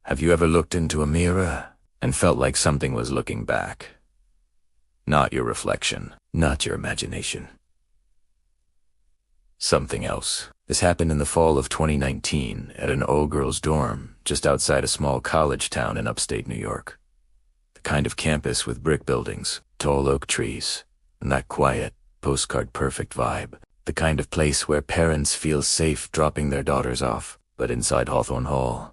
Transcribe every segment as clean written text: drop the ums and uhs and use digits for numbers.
Have you ever looked into a mirror and felt like something was looking back? Not your reflection, not your imagination. Something else. This happened in the fall of 2019 at an all-girls dorm just outside a small college town in upstate New York. The kind of campus with brick buildings, tall oak trees, and that quiet, postcard-perfect vibe. The kind of place where parents feel safe dropping their daughters off. But inside Hawthorne Hall,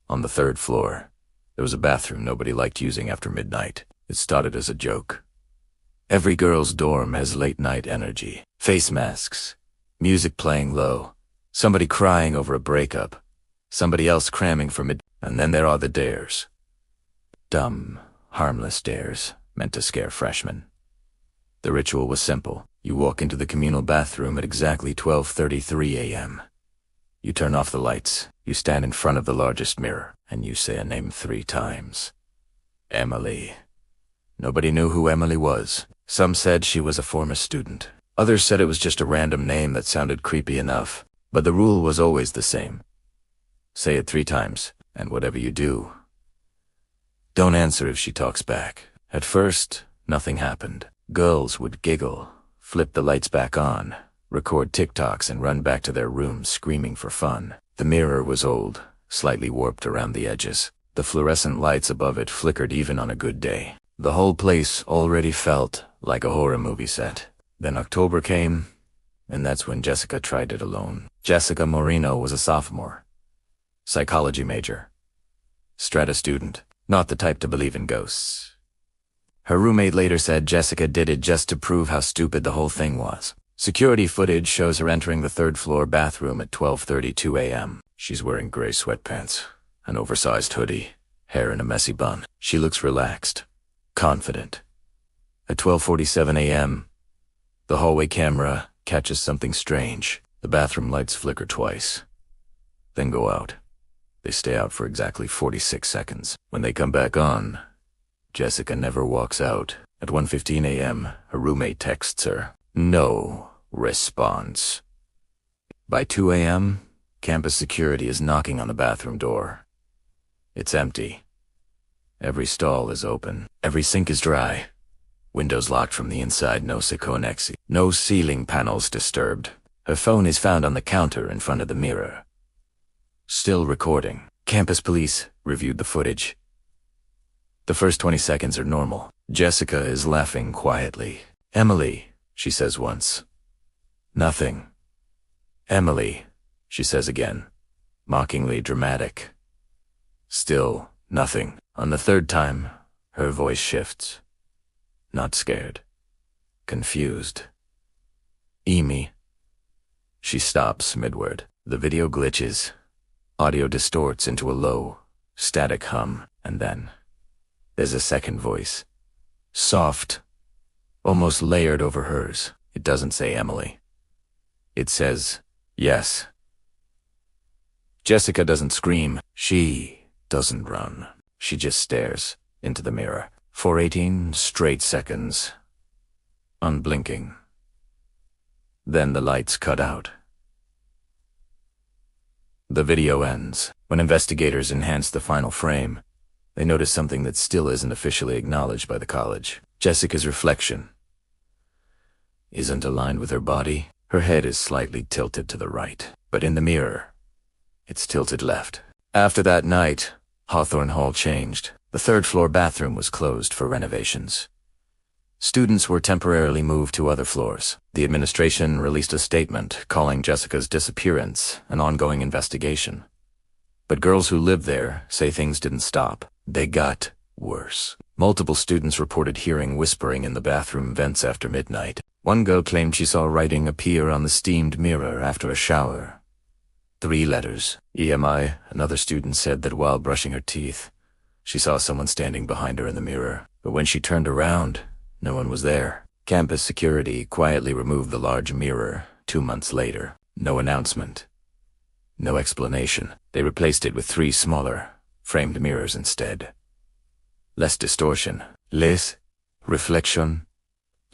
on the 3rd floor, there was a bathroom nobody liked using after midnight. It started as a joke. Every girl's dorm has late-night energy. Face masks, music playing low, somebody crying over a breakup, somebody else cramming for and then there are the dares. Dumb, harmless dares meant to scare freshmen. The ritual was simple. You walk into the communal bathroom at exactly 12:33 a.m. You turn off the lights, you stand in front of the largest mirror, and you say a name 3 times. Emily. Nobody knew who Emily was. Some said she was a former student. Others said it was just a random name that sounded creepy enough. But the rule was always the same. Say it 3 times, and whatever you do, don't answer if she talks back. At first, nothing happened. Girls would giggle, flip the lights back on, record TikToks and run back to their rooms screaming for fun. The mirror was old, slightly warped around the edges. The fluorescent lights above it flickered even on a good day. The whole place already felt like a horror movie set. Then October came, and that's when Jessica tried it alone. Jessica Moreno was a sophomore, psychology major, strata student, not the type to believe in ghosts. Her roommate later said Jessica did it just to prove how stupid the whole thing was. Security footage shows her entering the 3rd floor bathroom at 12:32 a.m. She's wearing gray sweatpants, an oversized hoodie, hair in a messy bun. She looks relaxed, confident. At 12:47 a.m., the hallway camera catches something strange. The bathroom lights flicker twice, then go out. They stay out for exactly 46 seconds. When they come back on, Jessica never walks out. At 1:15 a.m., her roommate texts her. No response. By 2 a.m., campus security is knocking on the bathroom door. It's empty. Every stall is open. Every sink is dry. Windows locked from the inside, no seconexi. No ceiling panels disturbed. Her phone is found on the counter in front of the mirror. Still recording. Campus police reviewed the footage. The first 20 seconds are normal. Jessica is laughing quietly. Emily, she says once. Nothing. Emily, she says again, mockingly dramatic. Still nothing. On the 3rd time, her voice shifts. Not scared. Confused. Amy. She stops midword. The video glitches. Audio distorts into a low, static hum, and then there's a second voice. Soft, almost layered over hers. It doesn't say Emily. It says, yes. Jessica doesn't scream. She doesn't run. She just stares into the mirror for 18 straight seconds, unblinking. Then the lights cut out. The video ends. When investigators enhance the final frame, they notice something that still isn't officially acknowledged by the college. Jessica's reflection isn't aligned with her body. Her head is slightly tilted to the right, but in the mirror, it's tilted left. After that night, Hawthorne Hall changed. The 3rd floor bathroom was closed for renovations. Students were temporarily moved to other floors. The administration released a statement calling Jessica's disappearance an ongoing investigation. But girls who lived there say things didn't stop. They got worse. Multiple students reported hearing whispering in the bathroom vents after midnight. One girl claimed she saw writing appear on the steamed mirror after a shower. 3 letters. EMI. Another student said that while brushing her teeth, she saw someone standing behind her in the mirror. But when she turned around, no one was there. Campus security quietly removed the large mirror 2 months later. No announcement. No explanation. They replaced it with 3 smaller, framed mirrors instead. Less distortion. Less reflection.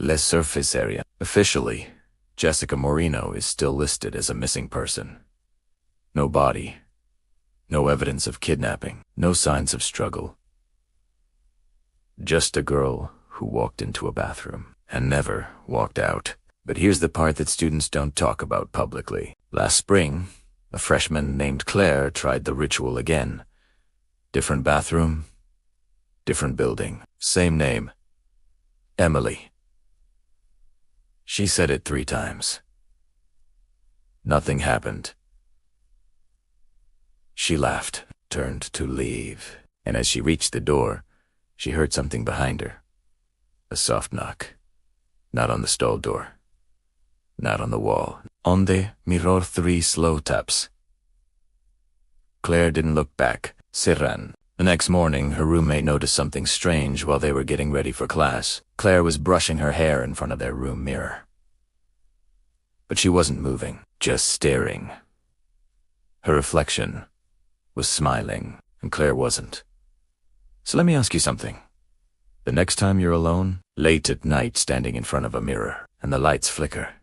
Less surface area. Officially, Jessica Moreno is still listed as a missing person. No body. No evidence of kidnapping, no signs of struggle. Just a girl who walked into a bathroom and never walked out. But here's the part that students don't talk about publicly. Last spring, a freshman named Claire tried the ritual again. Different bathroom, different building, same name. Emily. She said it 3 times. Nothing happened. She laughed, turned to leave, and as she reached the door, she heard something behind her. A soft knock. Not on the stall door. Not on the wall. On the mirror, 3 slow taps. Claire didn't look back. Se ran. The next morning, her roommate noticed something strange while they were getting ready for class. Claire was brushing her hair in front of their room mirror. But she wasn't moving, just staring. Her reflection was smiling, and Claire wasn't. So let me ask you something. The next time you're alone, late at night standing in front of a mirror, and the lights flicker,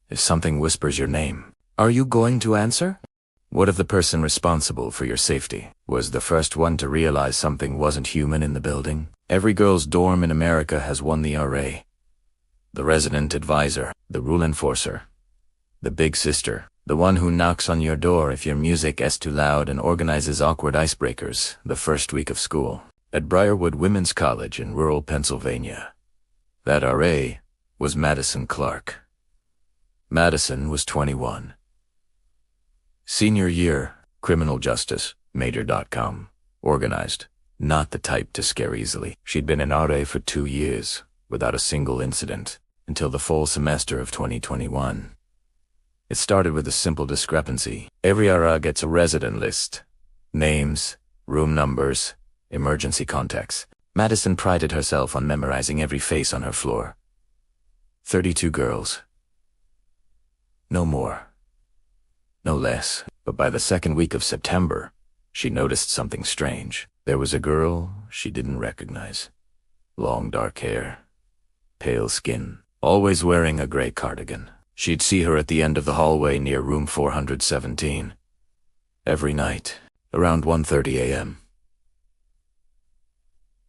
if something whispers your name, are you going to answer? What if the person responsible for your safety was the first one to realize something wasn't human in the building? Every girl's dorm in America has one, the RA. The resident advisor, the rule enforcer, the big sister, the one who knocks on your door if your music is too loud and organizes awkward icebreakers the first week of school. At Briarwood Women's College in rural Pennsylvania, that RA was Madison Clark. Madison was 21. Senior year, criminal justice, major.com. Organized, not the type to scare easily. She'd been an RA for 2 years, without a single incident, until the fall semester of 2021. It started with a simple discrepancy. Every RA gets a resident list. Names, room numbers, emergency contacts. Madison prided herself on memorizing every face on her floor. 32 girls. No more. No less. But by the second week of September, she noticed something strange. There was a girl she didn't recognize. Long dark hair, pale skin, always wearing a gray cardigan. She'd see her at the end of the hallway near room 417. Every night, around 1:30 a.m.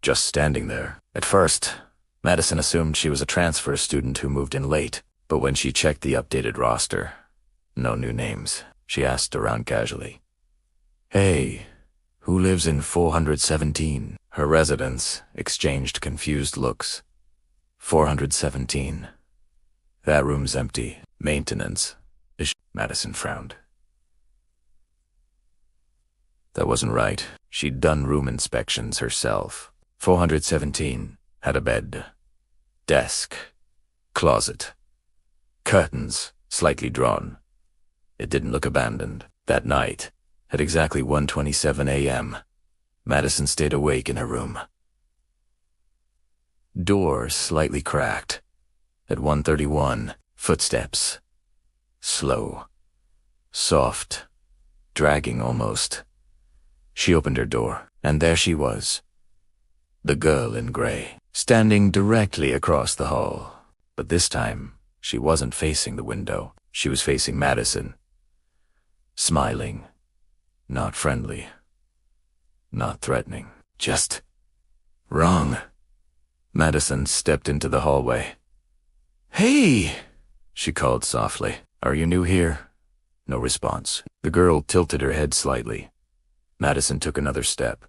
Just standing there. At first, Madison assumed she was a transfer student who moved in late, but when she checked the updated roster, no new names. She asked around casually, "Hey, who lives in 417? Her residents exchanged confused looks. 417. That room's empty. Maintenance. Madison frowned. That wasn't right. She'd done room inspections herself. 417 had a bed, desk, closet, curtains slightly drawn. It didn't look abandoned. That night, at exactly 1:27 a.m., Madison stayed awake in her room. Door slightly cracked. At 1:31, footsteps. Slow. Soft. Dragging almost. She opened her door, and there she was. The girl in gray, standing directly across the hall. But this time, she wasn't facing the window. She was facing Madison. Smiling. Not friendly. Not threatening. Just wrong. Madison stepped into the hallway. "Hey!" she called softly. "Are you new here?" No response. The girl tilted her head slightly. Madison took another step,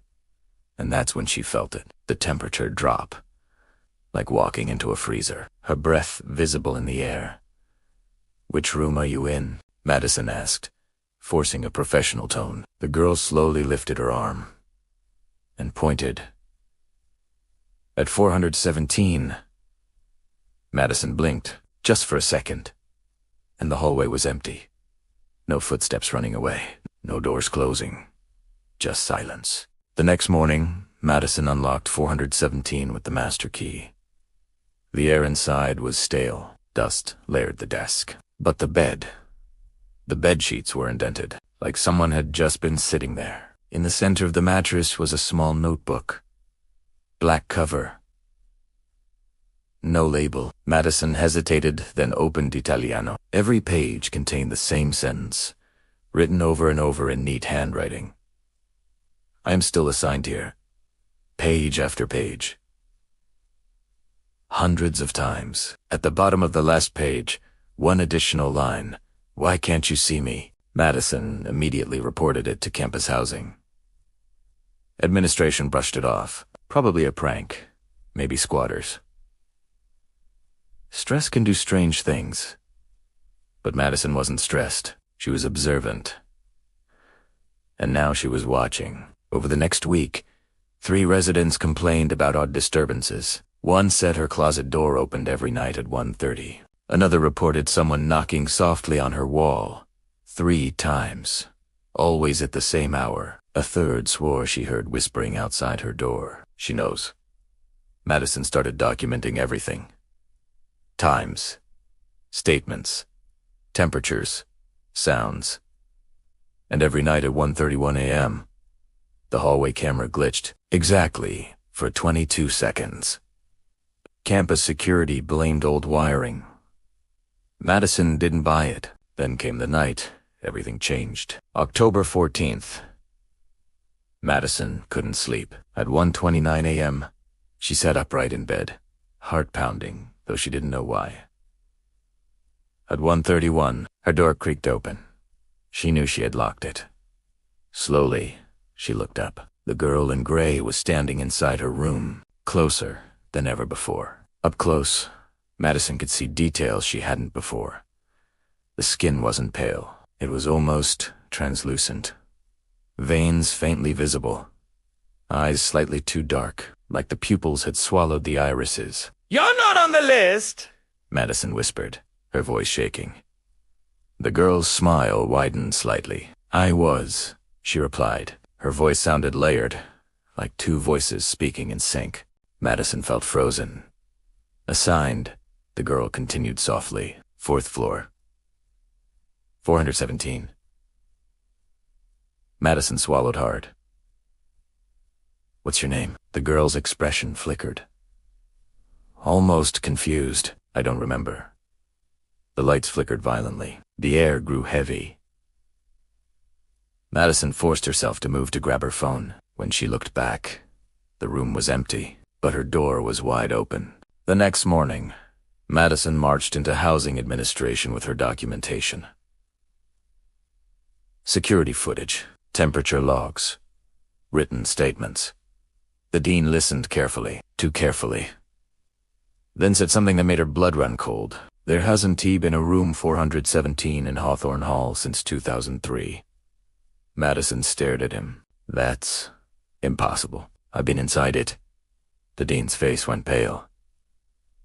and that's when she felt it, the temperature drop, like walking into a freezer, her breath visible in the air. "Which room are you in?" Madison asked, forcing a professional tone. The girl slowly lifted her arm and pointed. "At 417. Madison blinked, just for a second, and the hallway was empty. No footsteps running away, no doors closing, just silence. The next morning, Madison unlocked 417 with the master key. The air inside was stale, dust layered the desk. But the bed sheets were indented, like someone had just been sitting there. In the center of the mattress was a small notebook. Black cover. No label. Madison hesitated, then opened Italiano. Every page contained the same sentence, written over and over in neat handwriting. I am still assigned here. Page after page. Hundreds of times. At the bottom of the last page, one additional line. Why can't you see me? Madison immediately reported it to campus housing. Administration brushed it off. Probably a prank. Maybe squatters. Stress can do strange things. But Madison wasn't stressed. She was observant. And now she was watching. Over the next week, 3 residents complained about odd disturbances. One said her closet door opened every night at 1:30. Another reported someone knocking softly on her wall 3 times, always at the same hour. A third swore she heard whispering outside her door. She knows. Madison started documenting everything. Times, statements, temperatures, sounds. And every night at 1:31 a.m., the hallway camera glitched exactly for 22 seconds. Campus security blamed old wiring. Madison didn't buy it. Then came the night. Everything changed. October 14th. Madison couldn't sleep. At 1:29 a.m., she sat upright in bed, heart pounding, though she didn't know why. At 1:31, her door creaked open. She knew she had locked it. Slowly, she looked up. The girl in gray was standing inside her room, closer than ever before. Up close, Madison could see details she hadn't before. The skin wasn't pale. It was almost translucent. Veins faintly visible. Eyes slightly too dark, like the pupils had swallowed the irises. "You're not on the list," Madison whispered, her voice shaking. The girl's smile widened slightly. "I was," she replied. Her voice sounded layered, like 2 voices speaking in sync. Madison felt frozen. "Assigned," the girl continued softly. "4th floor. 417. Madison swallowed hard. "What's your name?" The girl's expression flickered. Almost confused. "I don't remember." The lights flickered violently. The air grew heavy. Madison forced herself to move to grab her phone. When she looked back, the room was empty, but her door was wide open. The next morning, Madison marched into housing administration with her documentation. Security footage, temperature logs, written statements. The dean listened carefully, too carefully. Then said something that made her blood run cold. "There hasn't been a room 417 in Hawthorne Hall since 2003. Madison stared at him. "That's impossible. I've been inside it." The dean's face went pale.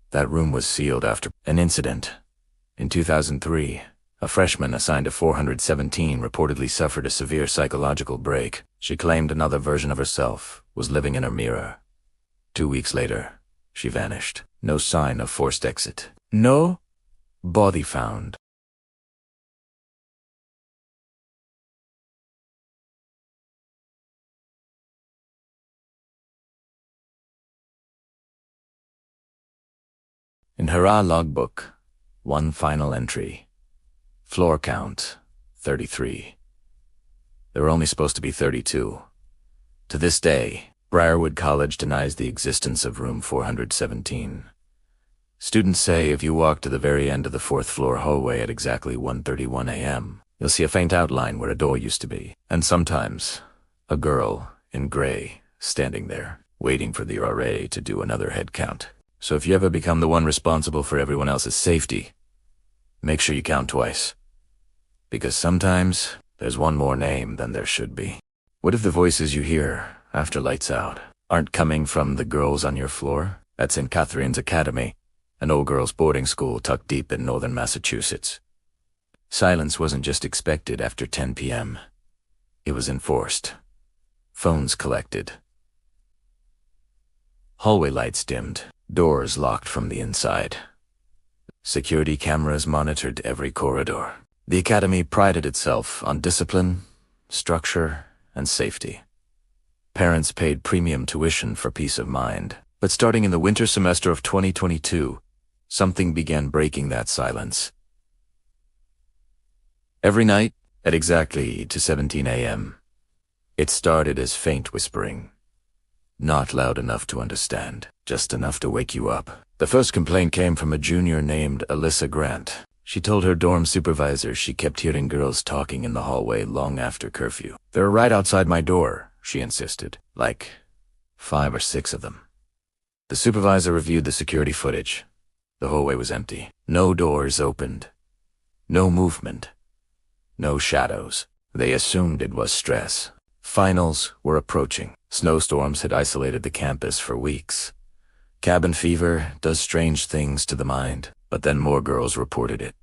"That room was sealed after an incident. In 2003, a freshman assigned to 417 reportedly suffered a severe psychological break. She claimed another version of herself was living in her mirror. 2 weeks later, she vanished. No sign of forced exit. No body found." In her logbook, one final entry. Floor count, 33. There were only supposed to be 32. To this day, Briarwood College denies the existence of room 417. Students say if you walk to the very end of the 4th floor hallway at exactly 1:31 a.m., you'll see a faint outline where a door used to be, and sometimes a girl in gray standing there, waiting for the RA to do another head count. So if you ever become the one responsible for everyone else's safety, make sure you count twice. Because sometimes there's one more name than there should be. What if the voices you hear after lights out aren't coming from the girls on your floor at St. Catherine's Academy, an old girls' boarding school tucked deep in northern Massachusetts? Silence wasn't just expected after 10 p.m. It was enforced. Phones collected. Hallway lights dimmed. Doors locked from the inside. Security cameras monitored every corridor. The academy prided itself on discipline, structure, and safety. Parents paid premium tuition for peace of mind. But starting in the winter semester of 2022, something began breaking that silence. Every night, at exactly 2:17 a.m., It started as faint whispering. Not loud enough to understand, just enough to wake you up. The first complaint came from a junior named Alyssa Grant. She told her dorm supervisor she kept hearing girls talking in the hallway long after curfew. "They were right outside my door," she insisted. Like 5 or 6 of them. The supervisor reviewed the security footage. The hallway was empty. No doors opened. No movement. No shadows. They assumed it was stress. Finals were approaching. Snowstorms had isolated the campus for weeks. Cabin fever does strange things to the mind, but then more girls reported it.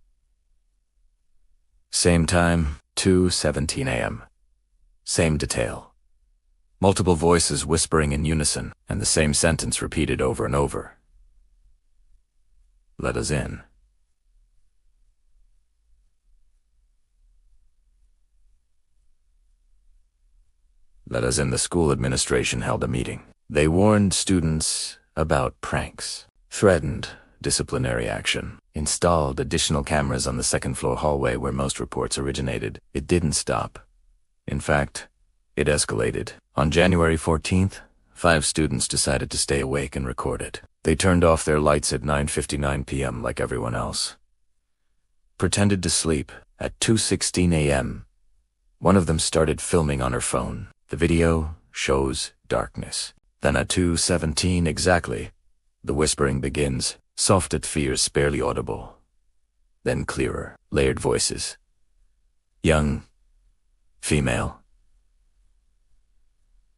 Same time, 2:17 a.m. Same detail. Multiple voices whispering in unison, and the same sentence repeated over and over. "Let us in." Let us in. The school administration held a meeting. They warned students about pranks, threatened disciplinary action, installed additional cameras on the second-floor hallway where most reports originated. It didn't stop. In fact, it escalated. On January 14th, 5 students decided to stay awake and record it. They turned off their lights at 9:59 p.m. like everyone else. Pretended to sleep. At 2:16 a.m., one of them started filming on her phone. The video shows darkness. Then at 2:17 exactly, the whispering begins, soft at fears barely audible. Then clearer, layered voices. Young, female.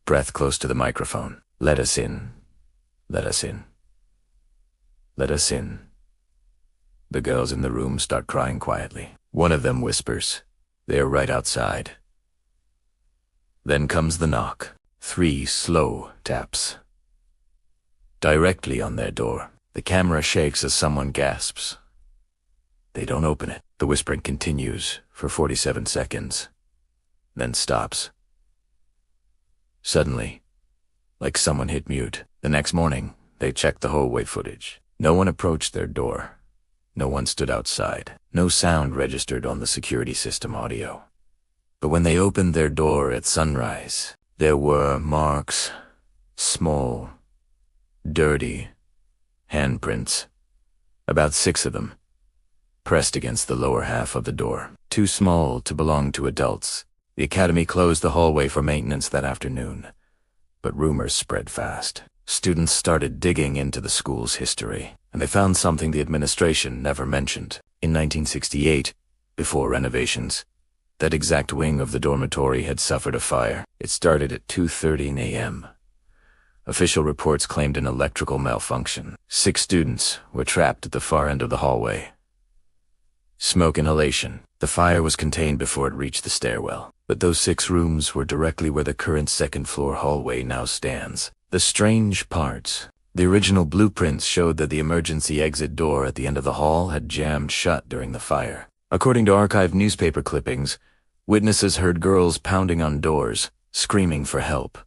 Breath close to the microphone. "Let us in. Let us in. Let us in." The girls in the room start crying quietly. One of them whispers, "They're right outside." Then comes the knock. 3 slow taps. Directly on their door. The camera shakes as someone gasps. They don't open it. The whispering continues for 47 seconds, then stops. Suddenly, like someone hit mute. The next morning, they checked the hallway footage. No one approached their door. No one stood outside. No sound registered on the security system audio. But when they opened their door at sunrise, there were marks, small, dirty, handprints, about 6 of them, pressed against the lower half of the door. Too small to belong to adults. The academy closed the hallway for maintenance that afternoon, but rumors spread fast. Students started digging into the school's history, and they found something the administration never mentioned. In 1968, before renovations, that exact wing of the dormitory had suffered a fire. It started at 2:13 a.m. Official reports claimed an electrical malfunction. 6 students were trapped at the far end of the hallway. Smoke inhalation. The fire was contained before it reached the stairwell. But those 6 rooms were directly where the current second-floor hallway now stands. The strange parts. The original blueprints showed that the emergency exit door at the end of the hall had jammed shut during the fire. According to archived newspaper clippings, witnesses heard girls pounding on doors, screaming for help.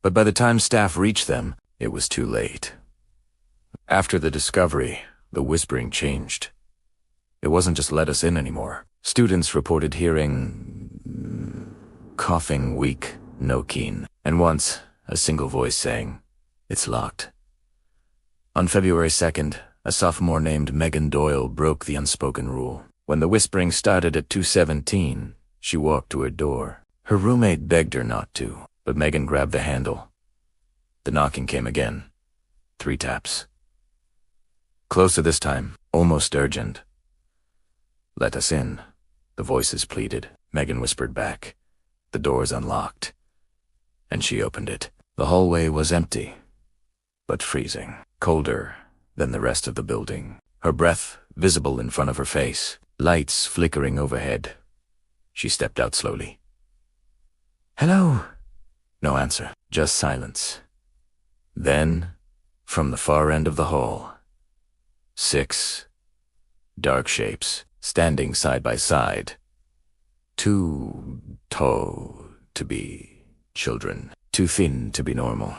But by the time staff reached them, it was too late. After the discovery, the whispering changed. It wasn't just "let us in" anymore. Students reported hearing coughing, weak, no keen, and once a single voice saying, "It's locked." On February 2nd, a sophomore named Megan Doyle broke the unspoken rule. When the whispering started at 2:17, she walked to her door. Her roommate begged her not to, but Megan grabbed the handle. The knocking came again. 3 taps. Closer this time, almost urgent. "Let us in," the voices pleaded. Megan whispered back. The door's unlocked. And she opened it. The hallway was empty, but freezing, colder than the rest of the building. Her breath visible in front of her face, lights flickering overhead. She stepped out slowly. "Hello?" No answer, just silence. Then, from the far end of the hall, 6 dark shapes standing side by side. Too tall to be children, too thin to be normal.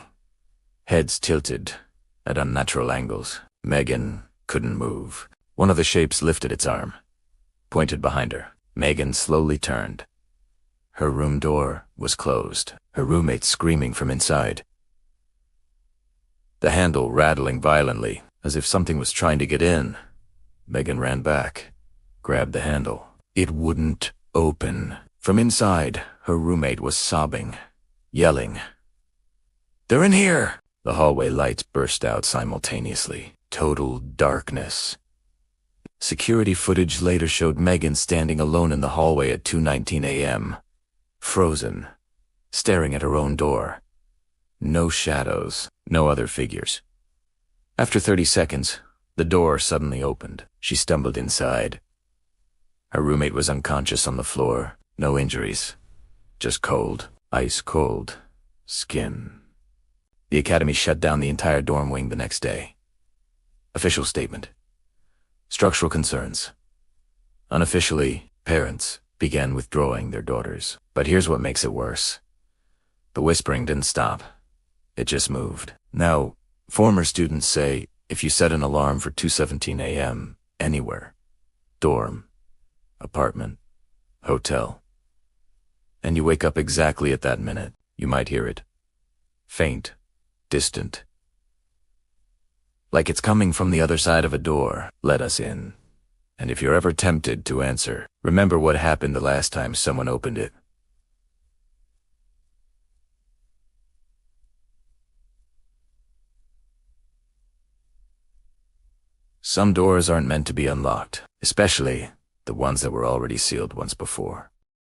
Heads tilted at unnatural angles. Megan couldn't move. One of the shapes lifted its arm, pointed behind her. Megan slowly turned. Her room door was closed, her roommate screaming from inside. The handle rattling violently, as if something was trying to get in. Megan ran back, grabbed the handle. It wouldn't open. From inside, her roommate was sobbing, yelling. "They're in here!" The hallway lights burst out simultaneously. Total darkness. Security footage later showed Megan standing alone in the hallway at 2:19 a.m., frozen, staring at her own door. No shadows, no other figures. After 30 seconds, the door suddenly opened. She stumbled inside. Her roommate was unconscious on the floor, no injuries, just cold, ice cold skin. The academy shut down the entire dorm wing the next day. Official statement. Structural concerns. Unofficially, parents began withdrawing their daughters. But here's what makes it worse. The whispering didn't stop. It just moved. Now, former students say if you set an alarm for 2:17 a.m. anywhere, dorm, apartment, hotel, and you wake up exactly at that minute, you might hear it. Faint, distant. Like it's coming from the other side of a door. Let us in. And if you're ever tempted to answer, remember what happened the last time someone opened it. Some doors aren't meant to be unlocked, especially the ones that were already sealed once before.